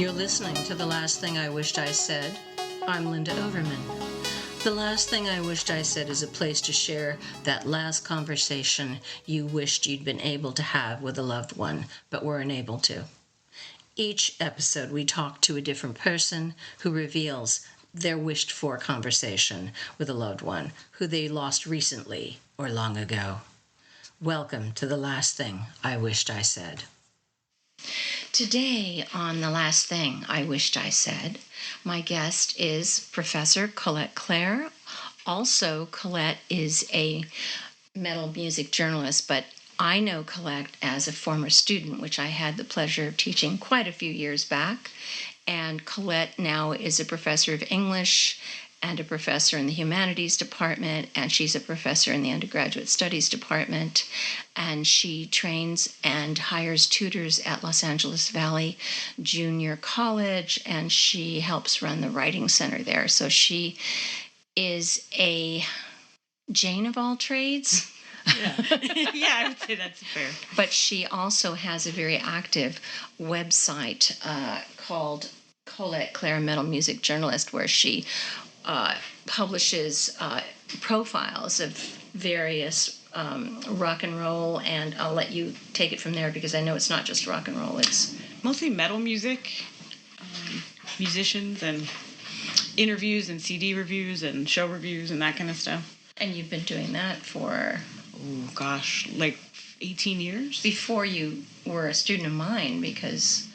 You're listening to The Last Thing I Wished I Said. I'm Linda Overman. The Last Thing I Wished I Said is a place to share that last conversation you wished you'd been able to have with a loved one, but were unable to. Each episode we talk to a different person who reveals their wished-for conversation with a loved one who they lost recently or long ago. Welcome to The Last Thing I Wished I Said. Today on The Last Thing I Wished I Said, my guest is Professor Colette Claire. Also, Colette is a metal music journalist, but I know Colette as a former student, which I had the pleasure of teaching quite a few years back. And Colette now is a professor of English and a professor in the Humanities department, and she's a professor in the Undergraduate Studies department, and she trains and hires tutors at Los Angeles Valley Junior College, and she helps run the Writing Center there. So she is a Jane of all trades. Yeah. Yeah, I would say that's fair. But she also has a very active website called Colette Claire, Metal Music Journalist, where she publishes profiles of various rock and roll, and I'll let you take it from there because I know it's not just rock and roll, it's Mostly metal music, musicians, and interviews and CD reviews and show reviews and that kind of stuff. And you've been doing that for... Oh, gosh, like 18 years? Before you were a student of mine, because,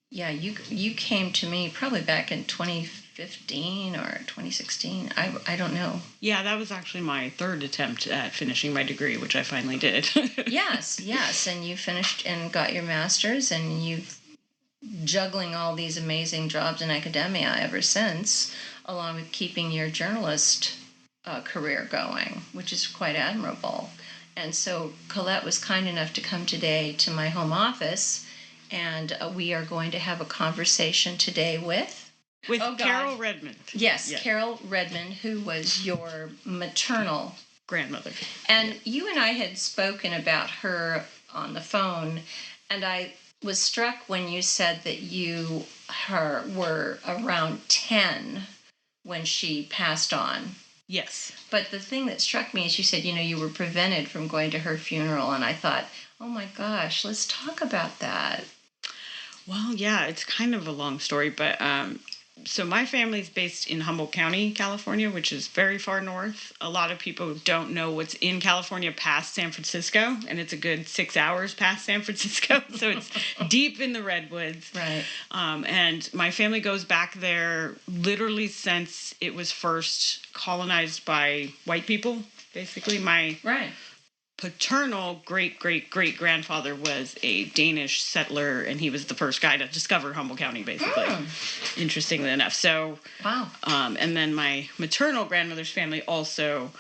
yeah, you came to me probably back in 2015 or 2016. I don't know. Yeah, that was actually my third attempt at finishing my degree, which I finally did. Yes, and you finished and got your master's, and you've juggling all these amazing jobs in academia ever since, along with keeping your journalist career going, which is quite admirable. And so Colette was kind enough to come today to my home office, and we are going to have a conversation today with Carol Redmond. Yes, Carol Redmond, who was your maternal grandmother. And you and I had spoken about her on the phone, and I was struck when you said that you were around 10 when she passed on. Yes. But the thing that struck me is you said, you were prevented from going to her funeral, and I thought, oh my gosh, let's talk about that. Well, yeah, it's kind of a long story, but so my family's based in Humboldt County, California, which is very far north. A lot of people don't know what's in California past San Francisco, and it's a good 6 hours past San Francisco, so it's deep in the redwoods. Right. And my family goes back there literally since it was first colonized by white people. Basically, my paternal great-great-great-grandfather was a Danish settler, and he was the first guy to discover Humboldt County, basically. Interestingly enough. So, wow. And then my maternal grandmother's family also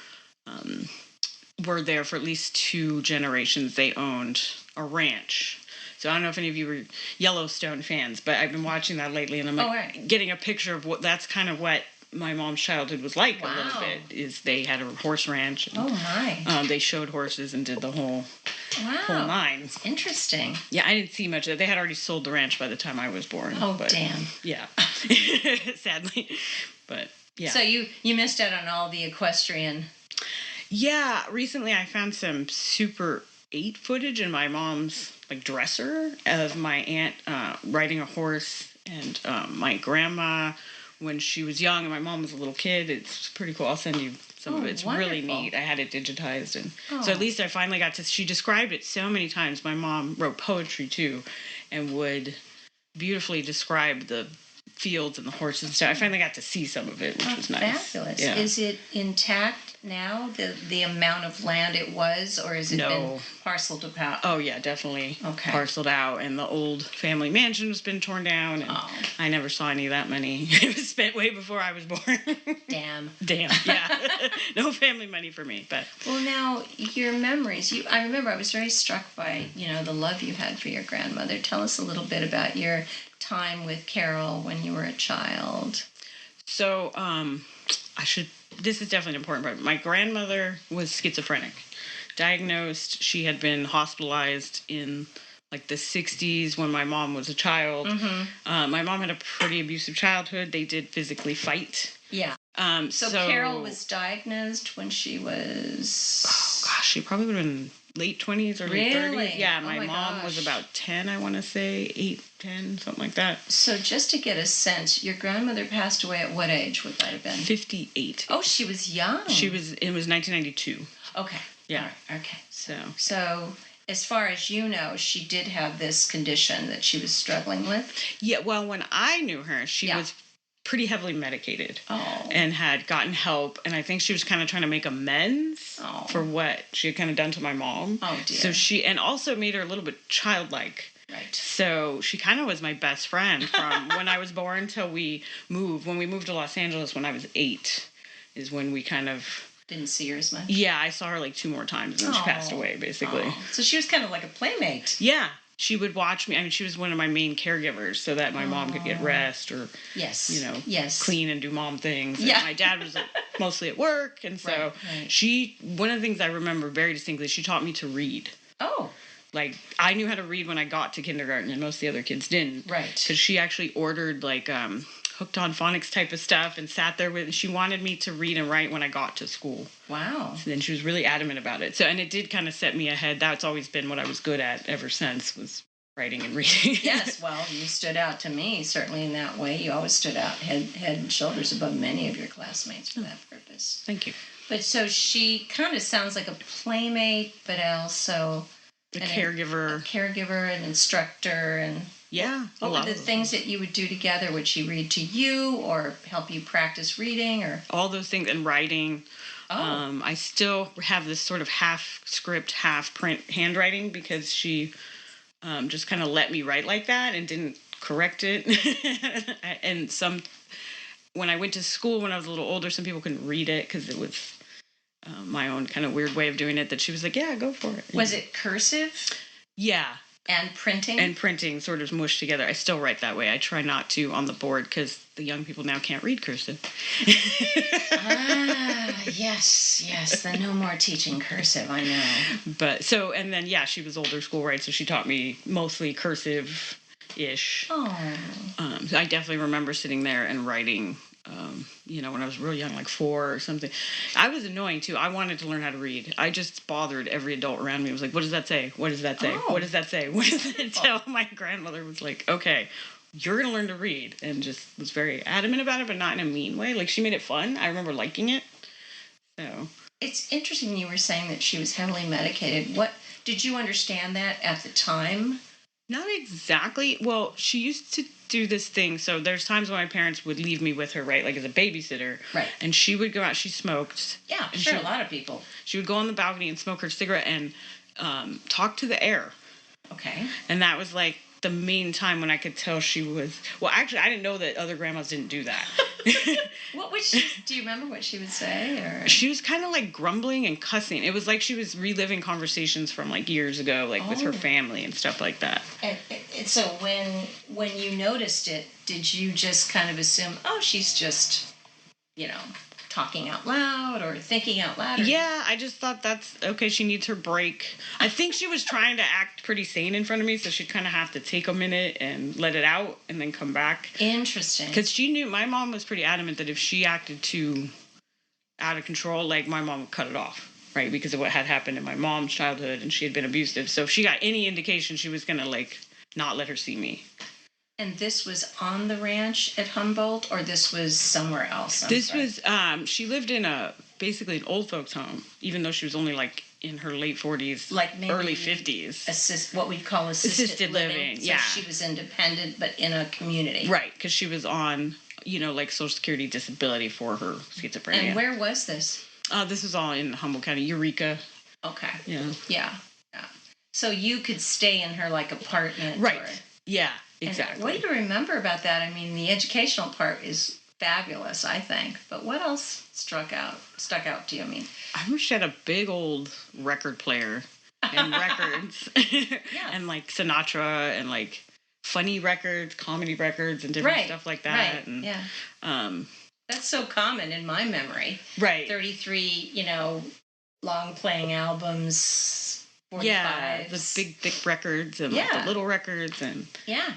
were there for at least 2 generations. They owned a ranch. So I don't know if any of you were Yellowstone fans, but I've been watching that lately, and I'm getting a picture of that's kind of what my mom's childhood was like. A little bit, is they had a horse ranch. And, oh my! They showed horses and did the whole nine. It's interesting. Yeah, I didn't see much of it. They had already sold the ranch by the time I was born. Oh, damn! Yeah, sadly, but yeah. So you missed out on all the equestrian. Yeah, recently I found some Super 8 footage in my mom's dresser of my aunt riding a horse, and my grandma when she was young and my mom was a little kid. It's pretty cool. I'll send you some of it. It's wonderful. Really neat. I had it digitized, and so at least I finally got to. She described it so many times. My mom wrote poetry too, and would beautifully describe the fields and the horses and stuff. I finally got to see some of it, which was nice. Fabulous. Yeah. Is it intact now, the amount of land it was, or has it been parceled out? Oh, yeah, definitely parceled out, and the old family mansion has been torn down, and I never saw any of that money. It was spent way before I was born. Damn, yeah. No family money for me, but... Well, now, your memories, I remember I was very struck by, the love you had for your grandmother. Tell us a little bit about your time with Carol when you were a child. So, this is definitely an important part. My grandmother was schizophrenic. Diagnosed, she had been hospitalized in like the 60s when my mom was a child. My mom had a pretty abusive childhood. They did physically fight. Yeah. So Carol was diagnosed when she was... Oh, gosh, she probably would have been late 20s or late 30s. Yeah, my mom was about 10, I want to say. 8, 10, something like that. So just to get a sense, your grandmother passed away at what age would that have been? 58. Oh, she was young. It was 1992. Okay. Yeah. Right. Okay. So as far as you know, she did have this condition that she was struggling with? Yeah, well, when I knew her, she was pretty heavily medicated and had gotten help. And I think she was kind of trying to make amends for what she had kind of done to my mom. Oh, dear. So and also made her a little bit childlike. Right. So she kind of was my best friend from when I was born till we moved. When we moved to Los Angeles when I was 8 is when we kind of... Didn't see her as much? Yeah, I saw her like 2 more times and then she passed away, basically. So she was kind of like a playmate. Yeah. She would watch me. I mean, she was one of my main caregivers so that my mom could get rest or, clean and do mom things. Yeah. And my dad was mostly at work. And so one of the things I remember very distinctly, she taught me to read. Oh. Like, I knew how to read when I got to kindergarten and most of the other kids didn't. Right. Because she actually ordered, like, hooked on phonics type of stuff and sat there with... She wanted me to read and write when I got to school. Wow. So then she was really adamant about it. So, and it did kind of set me ahead. That's always been what I was good at ever since, was writing and reading. Yes, well, you stood out to me, certainly in that way. You always stood out head and shoulders above many of your classmates for that purpose. Thank you. But so she kind of sounds like a playmate, but also... A caregiver, an instructor, and... Yeah. What were the things that you would do together? Would she read to you or help you practice reading? Or all those things, and writing. Oh. I still have this sort of half script, half print handwriting because she just kind of let me write like that and didn't correct it. And when I went to school when I was a little older, some people couldn't read it because it was my own kind of weird way of doing it, that she was like, yeah, go for it. Was it cursive? Yeah. And printing? And printing sort of mushed together. I still write that way. I try not to on the board because the young people now can't read cursive. Yes. The no more teaching cursive, I know. But and then, she was older school, right? So she taught me mostly cursive-ish. Oh. I definitely remember sitting there and writing, when I was real young, like 4 or something. I was annoying, too. I wanted to learn how to read. I just bothered every adult around me. I was like, what does that say? What does that say? Oh. What does that say? What does that tell? My grandmother was like, okay, you're going to learn to read. And just was very adamant about it, but not in a mean way. Like, she made it fun. I remember liking it. So... It's interesting you were saying that she was heavily medicated. What did you understand that at the time? Not exactly. Well, she used to do this thing. So there's times when my parents would leave me with her, right? Like as a babysitter. Right. And she would go out. She smoked. Yeah, and sure. A lot of people. She would go on the balcony and smoke her cigarette and talk to the air. Okay. And that was like the main time when I could tell she was... Well, actually, I didn't know that other grandmas didn't do that. What was she... Do you remember what she would say? Or she was kind of like grumbling and cussing. It was like she was reliving conversations from like years ago, like with her family and stuff like that. And so when you noticed it, did you just kind of assume, oh, she's just, talking out loud or thinking out loud? Yeah, I just thought that's okay. She needs her break. I think she was trying to act pretty sane in front of me, so she'd kind of have to take a minute and let it out and then come back. Interesting. Because she knew, my mom was pretty adamant that if she acted too out of control, like my mom would cut it off, right? Because of what had happened in my mom's childhood, and she had been abusive. So if she got any indication, she was going to like not let her see me. And this was on the ranch at Humboldt, or this was somewhere else? She lived in basically an old folks home, even though she was only like in her late 40s, like maybe early 50s. What we'd call assisted living. Yeah. So she was independent, but in a community. Right, because she was on, like Social Security disability for her schizophrenia. And where was this? This was all in Humboldt County, Eureka. Okay. Yeah. So you could stay in her like apartment. Right. Yeah. Exactly. And what do you remember about that? I mean, the educational part is fabulous, I think. But what else stuck out to you? I mean, I remember she had a big old record player and records. Yeah. And like Sinatra and like funny records, comedy records, and different stuff like that. Right. And, yeah. That's so common in my memory. Right. 33, long playing albums. Yeah, the 45s. big thick records and like Yeah. the little records and Yeah.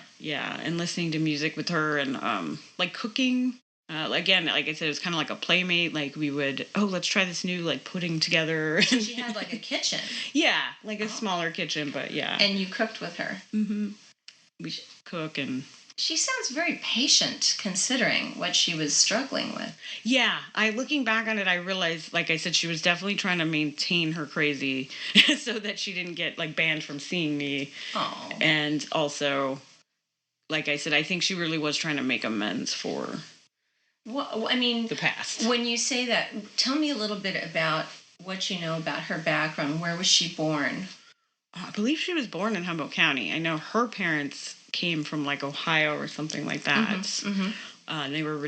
and listening to music with her and like cooking. Again, like I said, it was kind of like a playmate. Like we would, let's try this new like pudding together. So she had like a kitchen. Yeah, like a smaller kitchen, but yeah. And you cooked with her. Mm-hmm. We cook and. She sounds very patient considering what she was struggling with. Yeah, looking back on it, I realized, like I said, she was definitely trying to maintain her crazy so that she didn't get like banned from seeing me. Oh. And also, like I said, I think she really was trying to make amends for Well, I mean, the past. When you say that, tell me a little bit about what you know about her background. Where was she born? I believe she was born in Humboldt County. I know her parents came from like Ohio or something like that. Mm-hmm. They were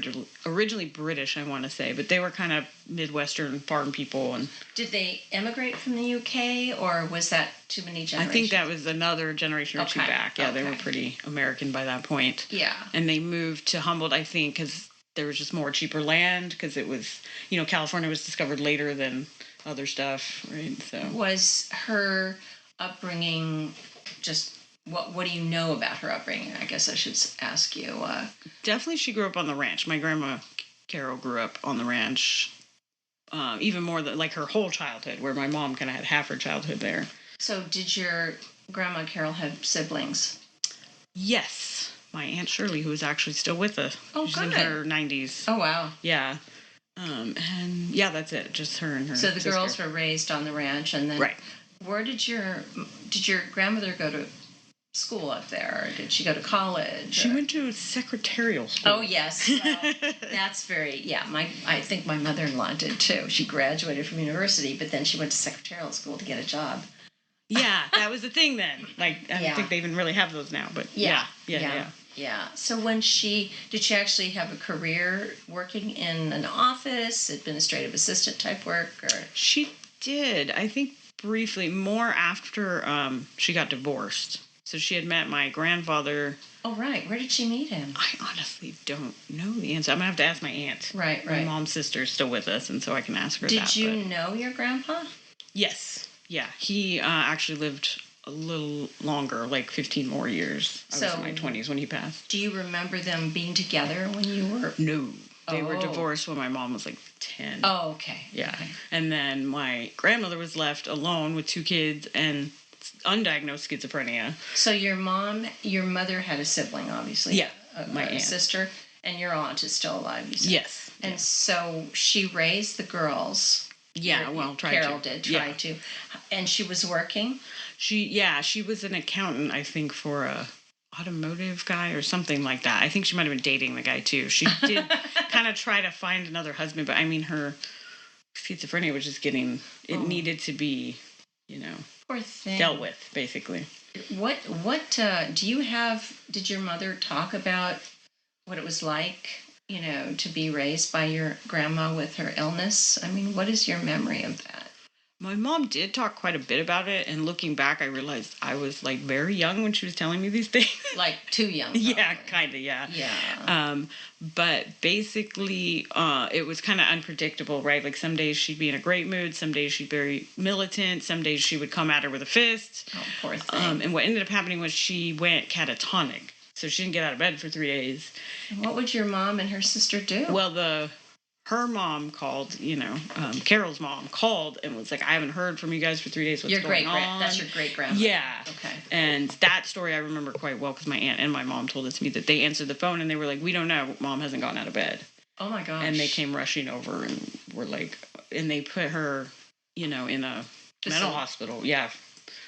originally British, I want to say, but they were kind of Midwestern farm people. And did they emigrate from the UK, or was that too many generations? I think that was another generation or two back. Yeah, they were pretty American by that point. Yeah. And they moved to Humboldt, I think, because there was just more cheaper land, because it was, California was discovered later than other stuff, right? So was her upbringing just... What do you know about her upbringing? I guess I should ask you. Definitely she grew up on the ranch. My grandma Carol grew up on the ranch, even more than like her whole childhood, where my mom kind of had half her childhood there. So did your grandma Carol have siblings? Yes. My Aunt Shirley, who is actually still with us. Oh, She's good. in her 90s. Oh, wow. Yeah. And yeah, that's it. Just her and her So the sister. girls were raised on the ranch, and then... Right. Where did your grandmother go to school up there? Or did she go to college? She went to secretarial school. Oh, yes. Well, that's very... Yeah, I think my mother-in-law did, too. She graduated from university, but then she went to secretarial school to get a job. Yeah, that was the thing then. Like, I don't think they even really have those now, but yeah. So when did she actually have a career working in an office, administrative assistant type work, or? She did, I think briefly, more after she got divorced. So she had met my grandfather. Oh, right. Where did she meet him? I honestly don't know the answer. I'm going to have to ask my aunt. Right. My mom's sister is still with us, and so I can ask her that. Did you know your grandpa? Yes. Yeah. He actually lived a little longer, like 15 more years. I was in my 20s when he passed. Do you remember them being together when you were... No. They were divorced when my mom was like 10. Oh, okay. Yeah. Okay. And then my grandmother was left alone with 2 kids and undiagnosed schizophrenia. So your mother had a sibling, obviously. Yeah. My aunt. Sister, and your aunt is still alive, you said. Yes. And so she raised the girls. Yeah, Carol did try to. And she was working? She was an accountant, I think, for a automotive guy or something like that. I think she might have been dating the guy too. She did kind of try to find another husband, but I mean, her schizophrenia was just needed to be, Poor thing. dealt with, basically. What did your mother talk about what it was like, to be raised by your grandma with her illness? I mean, what is your memory of that? My mom did talk quite a bit about it, and looking back, I realized I was like very young when she was telling me these things. Like too young. Probably. Yeah, kind of, yeah. Yeah. But basically, it was kind of unpredictable, right? Like some days she'd be in a great mood, some days she'd be very militant, some days she would come at her with a fist. Oh, poor thing. And what ended up happening was she went catatonic, so she didn't get out of bed for 3 days. And what would your mom and her sister do? Well, her mom called, Carol's mom called and was like, I haven't heard from you guys for 3 days. What's going on? That's your great-grandma. Yeah. Okay. And that story I remember quite well because my aunt and my mom told it to me that they answered the phone and they were like, we don't know. Mom hasn't gotten out of bed. Oh, my gosh. And they came rushing over and were like, and they put her, in a mental hospital. Yeah.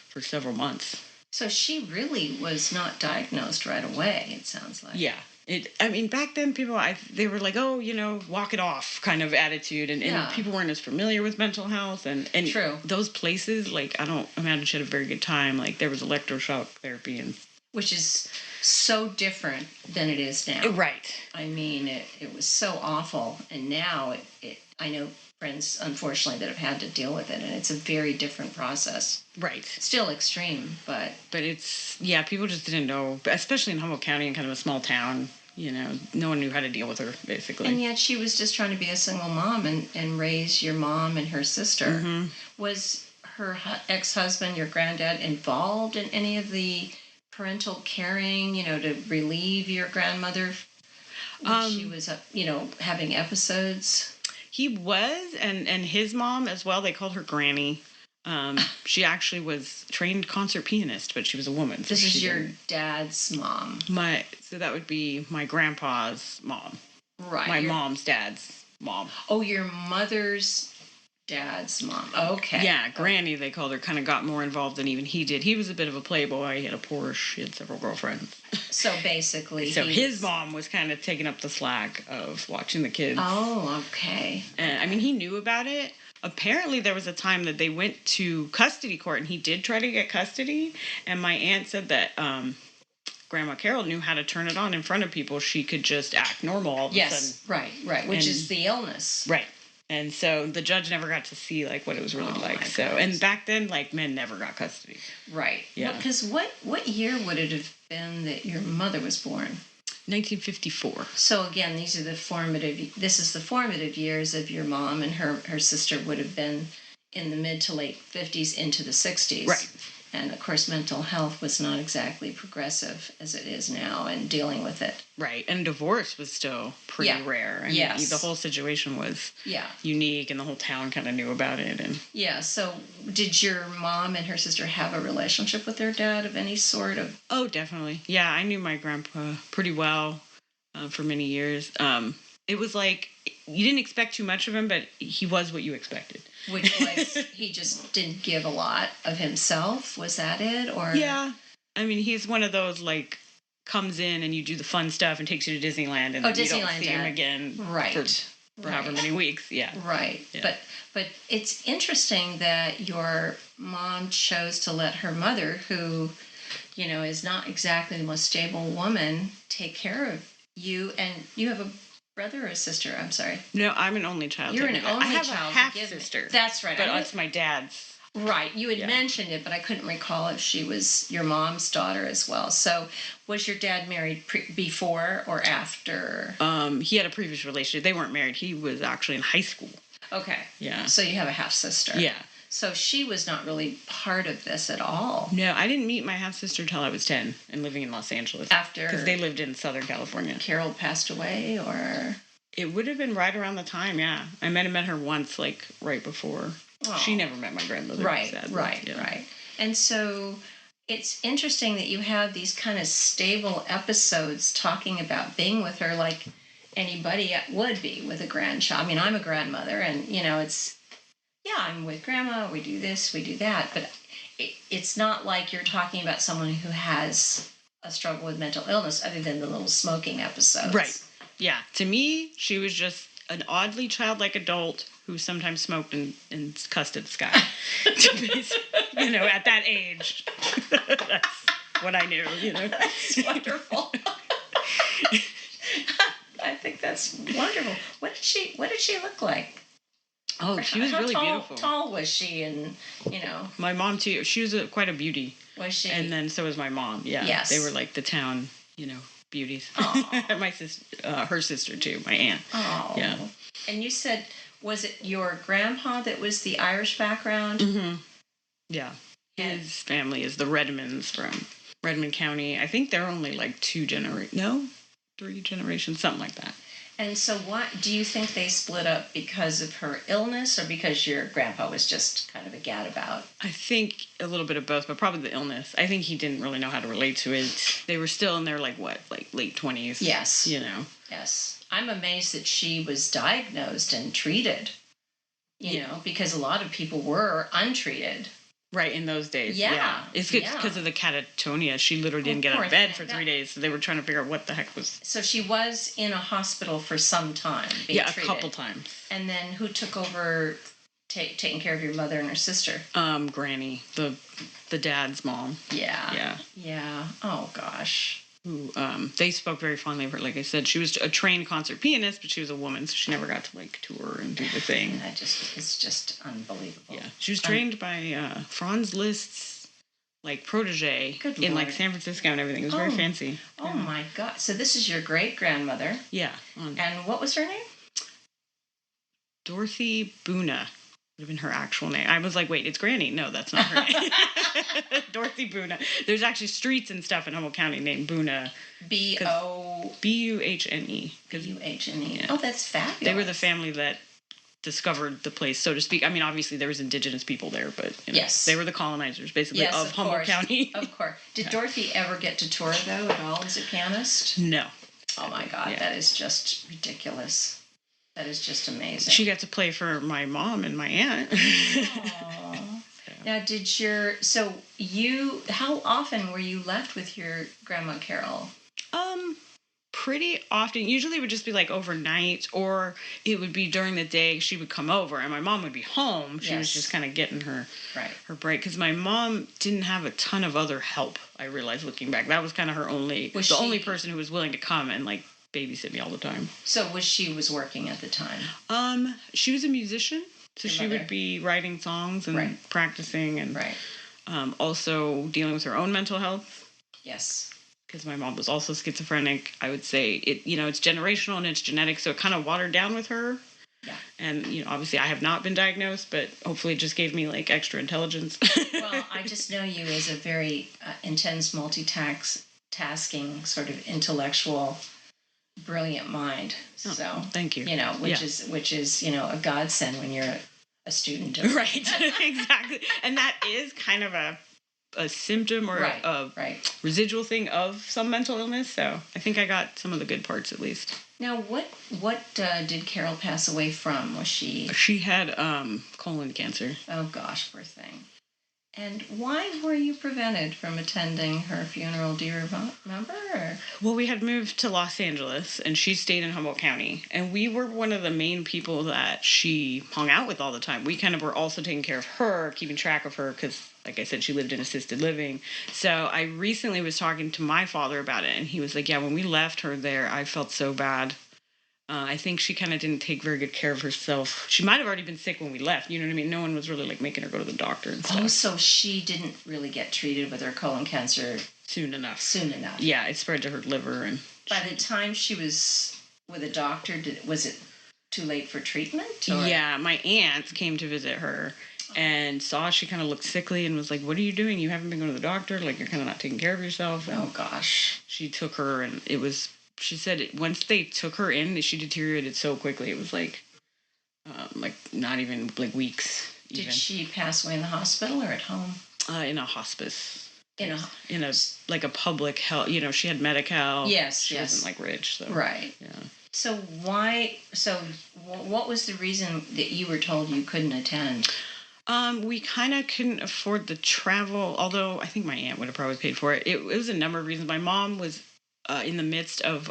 For several months. So she really was not diagnosed right away, it sounds like. Yeah. Back then, they were like, oh, walk it off kind of attitude. And people weren't as familiar with mental health. And True. Those places, like, I don't imagine she had a very good time. Like, there was electroshock therapy. Which is so different than it is now. Right. I mean, it was so awful. And now, I know friends, unfortunately, that have had to deal with it. And it's a very different process. Right. Still extreme, but... But it's, people just didn't know, especially in Humboldt County, in kind of a small town, no one knew how to deal with her, basically. And yet she was just trying to be a single mom and raise your mom and her sister. Mm-hmm. Was her ex-husband, your granddad, involved in any of the parental caring, to relieve your grandmother when she was, having episodes? He was, and his mom as well. They called her Granny. She actually was trained concert pianist, but she was a woman. So this is your dad's mom. So that would be my grandpa's mom. Right. My mom's dad's mom. Oh, your mother's dad's mom. Okay. Yeah, Granny, they called her, kind of got more involved than even he did. He was a bit of a playboy. He had a Porsche. He had several girlfriends. So basically... So his mom was kind of taking up the slack of watching the kids. Oh, okay. And, he knew about it. Apparently, there was a time that they went to custody court, and he did try to get custody. And my aunt said that Grandma Carol knew how to turn it on in front of people. She could just act normal all of a sudden. Right. Which is the illness. Right. And so the judge never got to see what it was really like. So, and back then, men never got custody. Right. Yeah. Because what year would it have been that your mother was born? 1954. So again, this is the formative years of your mom, and her sister would have been in the mid to late 50s into the 60s. Right. And of course, mental health was not exactly progressive as it is now, and dealing with it. Right. And divorce was still pretty rare. I mean, the whole situation was unique, and the whole town kind of knew about it. And so did your mom and her sister have a relationship with their dad of any sort of? Oh, definitely. Yeah, I knew my grandpa pretty well for many years. It was like you didn't expect too much of him, but he was what you expected. Which was, he just didn't give a lot of himself? Was that it? Or yeah. I mean, he's one of those, comes in and you do the fun stuff and takes you to Disneyland, and then you don't see him again for however many weeks. Yeah. Right. Yeah. But it's interesting that your mom chose to let her mother, who, is not exactly the most stable woman, take care of you. And you have a brother or a sister? I'm sorry. No, I'm an only child. You're an only child. I have a half-sister. That's right. But it's my dad's. Right. You had mentioned it, but I couldn't recall if she was your mom's daughter as well. So was your dad married before or after? He had a previous relationship. They weren't married. He was actually in high school. Okay. Yeah. So you have a half-sister. Yeah. So she was not really part of this at all. No, I didn't meet my half-sister till I was 10 and living in Los Angeles. Because they lived in Southern California. Carol passed away, or? It would have been right around the time, yeah. I met her once, right before. Oh. She never met my grandmother. Right. And so it's interesting that you have these kind of stable episodes talking about being with her like anybody would be with a grandchild. I mean, I'm a grandmother, and, I'm with grandma, we do this, we do that, but it's not like you're talking about someone who has a struggle with mental illness other than the little smoking episodes. Right. Yeah. To me, she was just an oddly childlike adult who sometimes smoked and cussed at the sky. At that age. That's what I knew, That's wonderful. I think that's wonderful. What did she look like? Oh, she was really beautiful. How tall was she? And, My mom, too. She was quite a beauty. Was she? And then so was my mom. Yeah. Yes. They were like the town, beauties. My sister, her sister, too, my aunt. Oh. Yeah. And you said, was it your grandpa that was the Irish background? Mm-hmm. Yeah. His family is the Redmonds from Redmond County. I think they're only 3 generations, something like that. And so what, do you think they split up because of her illness, or because your grandpa was just kind of a gadabout? I think a little bit of both, but probably the illness. I think he didn't really know how to relate to it. They were still in their, late 20s. Yes. Yes. I'm amazed that she was diagnosed and treated, because a lot of people were untreated. Right, in those days. Yeah. It's because of the catatonia. She literally didn't get out of bed for 3 days, so they were trying to figure out what the heck was. So she was in a hospital for some time being treated. A couple times. And then who took over taking care of your mother and her sister? Granny, the dad's mom. Yeah. Yeah. Oh, gosh. Who, they spoke very fondly of her. Like I said, she was a trained concert pianist, but she was a woman, so she never got to tour and do the thing. It's just unbelievable. Yeah, she was trained by Franz Liszt's protege in San Francisco and everything. It was very fancy. Oh my God! So this is your great grandmother. Yeah. And what was her name? Dorothy Buna. have been her actual name. I was like, wait, it's Granny. No, that's not her name. Dorothy Buna. There's actually streets and stuff in Humboldt County named Buna. B-O... B-U-H-N-E. B-U-H-N-E. Yeah. Oh, that's fabulous. They were the family that discovered the place, so to speak. I mean, obviously there was indigenous people there, but yes, they were the colonizers, basically, of Humboldt County. Of course. Did Dorothy ever get to tour, though, at all as a pianist? No. Oh, my God. That is just ridiculous. That is just amazing. She got to play for my mom and my aunt. Aww. Now, how often were you left with your Grandma Carol? Pretty often. Usually it would just be like overnight, or it would be during the day. She would come over and my mom would be home. She was just kind of getting her break, because my mom didn't have a ton of other help. I realized looking back, that was kind of her only person who was willing to come and like babysit me all the time. So she was working at the time? She was a musician, so she would be writing songs and practicing, and also dealing with her own mental health. Yes. Because my mom was also schizophrenic. I would say it's generational and it's genetic, so it kind of watered down with her. Yeah. And, obviously I have not been diagnosed, but hopefully it just gave me like extra intelligence. Well, I just know you as a very intense, multitasking, sort of intellectual, brilliant mind. So thank you. Which is a godsend when you're a student. Right. Exactly. And that is kind of a symptom or a residual thing of some mental illness. So I think I got some of the good parts, at least. Now, what did Carol pass away from? Was she? She had colon cancer. Oh gosh, poor thing. And why were you prevented from attending her funeral? Do you remember? Or? Well, we had moved to Los Angeles, and she stayed in Humboldt County. And we were one of the main people that she hung out with all the time. We kind of were also taking care of her, keeping track of her, because, like I said, she lived in assisted living. So I recently was talking to my father about it, and he was like, yeah, when we left her there, I felt so bad. I think she kind of didn't take very good care of herself. She might have already been sick when we left. You know what I mean? No one was really like making her go to the doctor and stuff. Oh, so she didn't really get treated with her colon cancer soon enough. Yeah, it spread to her liver, and by the time she was with a doctor, was it too late for treatment? Or? Yeah, my aunt came to visit her and saw she kind of looked sickly and was like, "What are you doing? You haven't been going to the doctor. Like, you're kind of not taking care of yourself." And oh gosh. She took her, and it was. She said once they took her in, she deteriorated so quickly. It was like not even like weeks. Did she pass away in the hospital or at home? In a hospice. In a like a public health. She had Medi-Cal. Yes, she wasn't like rich. So, right. Yeah. So what was the reason that you were told you couldn't attend? We kind of couldn't afford the travel, although I think my aunt would have probably paid for it. It was a number of reasons. My mom was in the midst of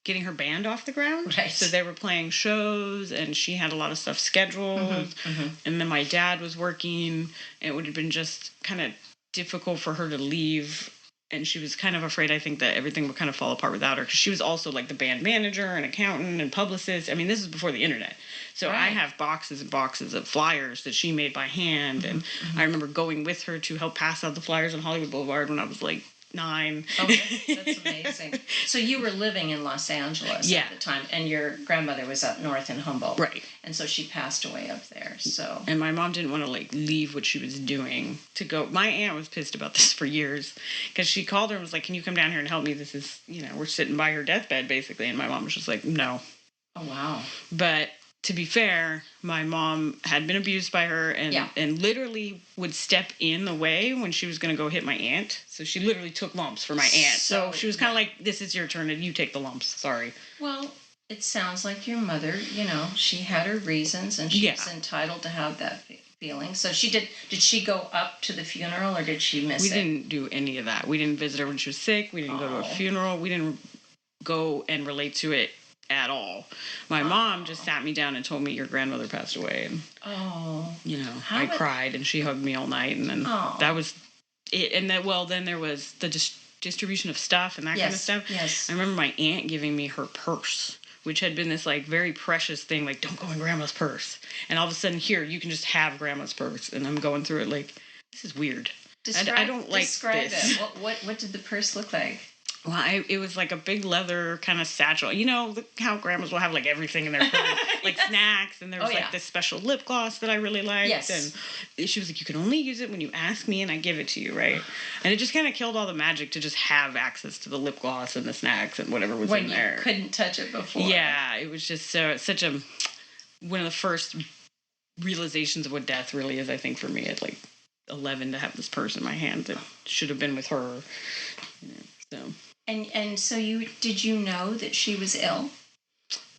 getting her band off the ground. Right. So they were playing shows, and she had a lot of stuff scheduled. Mm-hmm. And then my dad was working, and it would have been just kind of difficult for her to leave. And she was kind of afraid, I think, that everything would kind of fall apart without her, because she was also like the band manager and accountant and publicist. I mean, this is before the internet. So I have boxes and boxes of flyers that she made by hand. And I remember going with her to help pass out the flyers on Hollywood Boulevard when I was like 9. Oh, that's amazing. So you were living in Los Angeles at the time, and your grandmother was up north in Humboldt. Right. And so she passed away up there. So. And my mom didn't want to like leave what she was doing to go. My aunt was pissed about this for years, because she called her and was like, "Can you come down here and help me? This is, we're sitting by her deathbed basically." And my mom was just like, "No." Oh, wow. But to be fair, my mom had been abused by her and literally would step in the way when she was going to go hit my aunt. So she literally took lumps for my aunt. So she was kind of like, "This is your turn and you take the lumps. Sorry." Well, it sounds like your mother, she had her reasons, and she was entitled to have that feeling. So did she go up to the funeral, or did she miss it? We didn't do any of that. We didn't visit her when she was sick. We didn't go to a funeral. We didn't go and relate to it at all. My mom just sat me down and told me, "Your grandmother passed away." And, I cried, and she hugged me all night. And then that was it. And then there was the distribution of stuff and that kind of stuff. Yes. I remember my aunt giving me her purse, which had been this like very precious thing, like, "Don't go in grandma's purse." And all of a sudden, here, you can just have grandma's purse. And I'm going through it like, this is weird. I don't like describe this. It. What did the purse look like? Well, it was like a big leather kind of satchel. You know how grandmas will have like everything in their purse, like Yes. snacks, and there was Oh, yeah. like this special lip gloss that I really liked. Yes. And she was like, "You can only use it when you ask me, and I give it to you, right?" And it just kind of killed all the magic to just have access to the lip gloss and the snacks and whatever was When in you there. couldn't touch it before. Yeah, it was just such a one of the first realizations of what death really is. I think for me at like 11 to have this purse in my hand that should have been with her. You know, so. And so did you know that she was ill?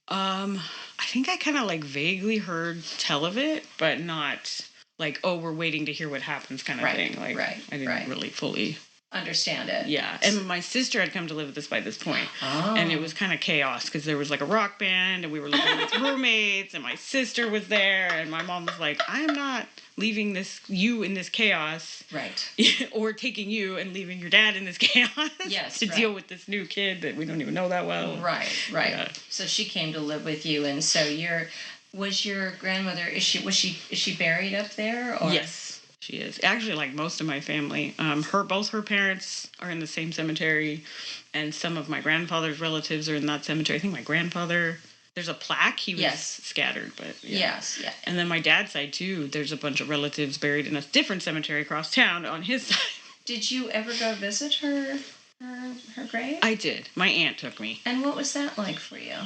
I think I kind of like vaguely heard tell of it, but not like, oh, we're waiting to hear what happens kind of thing. Like, I didn't really fully understand it. Yeah, and my sister had come to live with us by this point, Oh. and it was kind of chaos because there was like a rock band, and we were living with roommates, and my sister was there, and my mom was like, "I am not leaving you in this chaos, right, or taking you and leaving your dad in this chaos, yes, to deal with this new kid that we don't even know that well." Right. Yeah. So she came to live with you, and so was your grandmother? Is she buried up there? Or? Yes. She is. Actually, like most of my family, both her parents are in the same cemetery, and some of my grandfather's relatives are in that cemetery. I think my grandfather, there's a plaque. He was scattered, but yeah. Yes, yeah. And then my dad's side too, there's a bunch of relatives buried in a different cemetery across town on his side. Did you ever go visit her grave? I did. My aunt took me. And what was that like for you?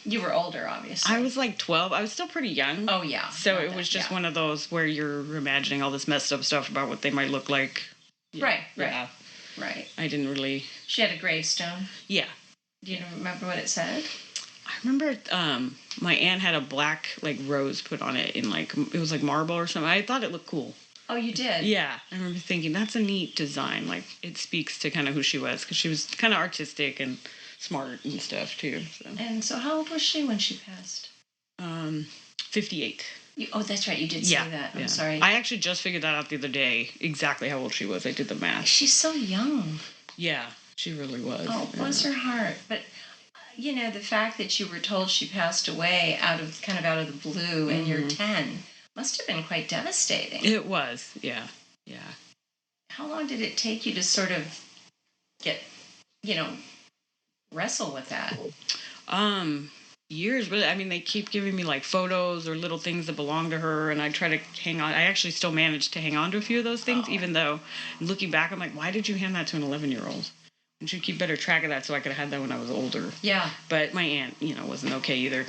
You were older, obviously. I was like 12. I was still pretty young. Oh, yeah. So it was just one of those where you're imagining all this messed up stuff about what they might look like. Yeah. Right. I didn't really... She had a gravestone? Yeah. Do you remember what it said? I remember my aunt had a black like rose put on it in like, it was like marble or something. I thought it looked cool. Oh, you did? Yeah. I remember thinking, that's a neat design. Like, it speaks to kind of who she was, because she was kind of artistic and smart and stuff too. So. And so how old was she when she passed? 58. That's right. You did say that. I'm sorry. I actually just figured that out the other day, exactly how old she was. I did the math. She's so young. Yeah, she really was. Oh, bless her heart. But, the fact that you were told she passed away out of the blue and you're 10 must have been quite devastating. It was, yeah. How long did it take you to sort of get, wrestle with that? Years, but I mean, they keep giving me like photos or little things that belong to her, and I try to hang on. I actually still managed to hang on to a few of those things, even though looking back, I'm like, why did you hand that to an 11-year-old? And should keep better track of that so I could have had that when I was older. Yeah. But my aunt, wasn't okay either.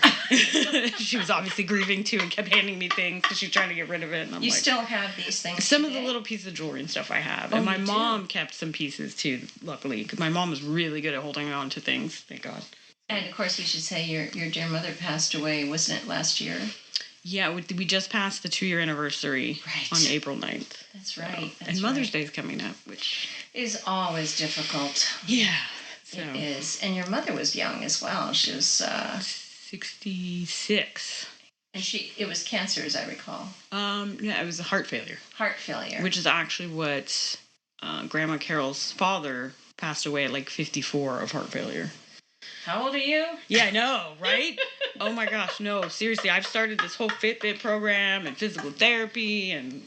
She was obviously grieving too and kept handing me things because she's trying to get rid of it. And I'm still have these things Some today? of the little pieces of jewelry and stuff I have. And my mom kept some pieces too, luckily, because my mom was really good at holding on to things, thank God. And, of course, we should say your dear mother passed away, wasn't it, last year? Yeah, we just passed the 2-year anniversary on April 9th. That's right. And Mother's Day is coming up, which is always difficult. Yeah. So. It is. And your mother was young as well. She was 66. And it was cancer, as I recall. Yeah, it was a heart failure. Heart failure. Which is actually what Grandma Carol's father passed away at like 54 of heart failure. How old are you? Yeah, I know, right? Oh my gosh, no, seriously, I've started this whole Fitbit program and physical therapy and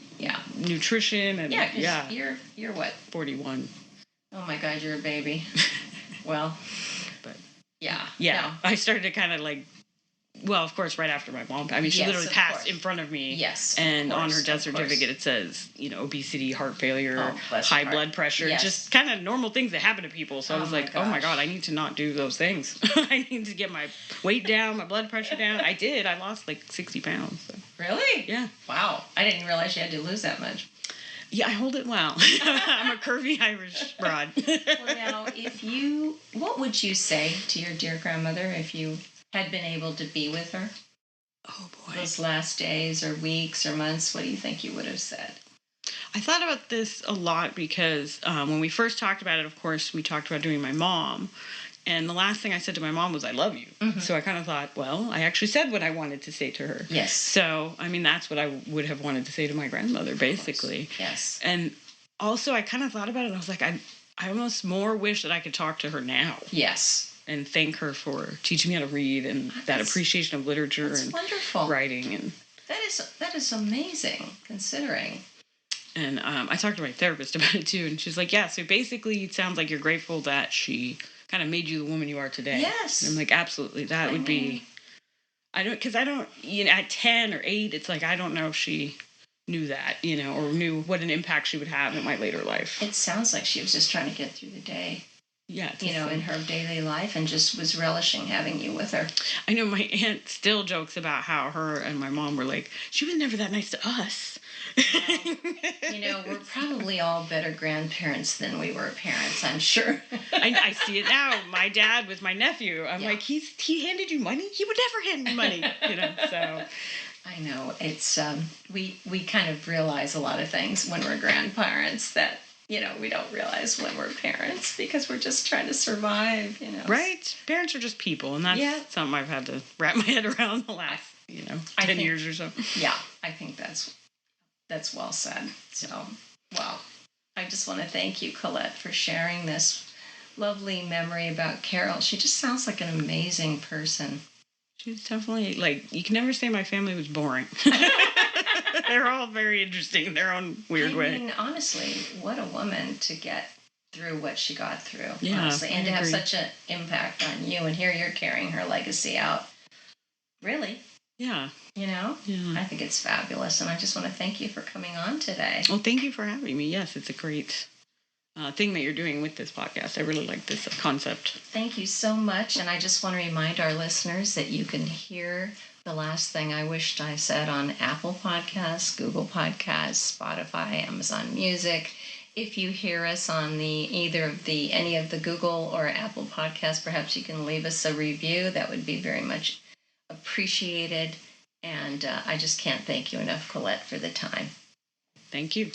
nutrition and you're what? 41. Oh my God, you're a baby. Well, but yeah. No. I started to kind of like, well, of course, right after my mom. I mean, she literally passed in front of me. Yes. And on her death certificate, it says, obesity, heart failure, high blood pressure, just kind of normal things that happen to people. So I was like, oh my God, I need to not do those things. I need to get my weight down, my blood pressure down. I did. I lost like 60 pounds. So. Really? Yeah. Wow. I didn't realize you had to lose that much. Yeah, I hold it well. I'm a curvy Irish broad. Well, now, what would you say to your dear grandmother if you had been able to be with her? Oh, boy. Those last days or weeks or months, what do you think you would have said? I thought about this a lot because when we first talked about it, of course, we talked about doing my mom. And the last thing I said to my mom was, I love you. Mm-hmm. So I kind of thought, well, I actually said what I wanted to say to her. Yes. So, I mean, that's what I would have wanted to say to my grandmother, basically. Yes. And also, I kind of thought about it, and I was like, I almost more wish that I could talk to her now. Yes. And thank her for teaching me how to read and that appreciation of literature and wonderful. Writing. And that is amazing, considering. And I talked to my therapist about it too, and she's like, yeah, so basically it sounds like you're grateful that she kind of made you the woman you are today. Yes. And I'm like, absolutely. That would be, because I don't, at 10 or 8, it's like, I don't know if she knew that, or knew what an impact she would have in my later life. It sounds like she was just trying to get through the day. Yeah. In her daily life, and just was relishing having you with her. I know my aunt still jokes about how her and my mom were like, she was never that nice to us. Well, we're probably all better grandparents than we were parents, I'm sure. I see it now. My dad with my nephew, I'm like, he handed you money? He would never hand me money, so. I know. It's, we kind of realize a lot of things when we're grandparents that, we don't realize when we're parents because we're just trying to survive, Right? Parents are just people, and that's something I've had to wrap my head around the last, 10 years or so. Yeah, I think that's well said. So, well, I just want to thank you, Colette, for sharing this lovely memory about Carol. She just sounds like an amazing person. She's definitely, you can never say my family was boring. They're all very interesting in their own weird way. I mean, honestly, what a woman to get through what she got through, honestly, and to have such an impact on you. And here you're carrying her legacy out. Really? Yeah. Yeah. I think it's fabulous, and I just want to thank you for coming on today. Well, thank you for having me. Yes, it's a great thing that you're doing with this podcast. I really like this concept. Thank you so much, and I just want to remind our listeners that you can hear The Last Thing I Wished I Said on Apple Podcasts, Google Podcasts, Spotify, Amazon Music. If you hear us on any of the Google or Apple podcasts, perhaps you can leave us a review. That would be very much appreciated. And I just can't thank you enough, Colette, for the time. Thank you.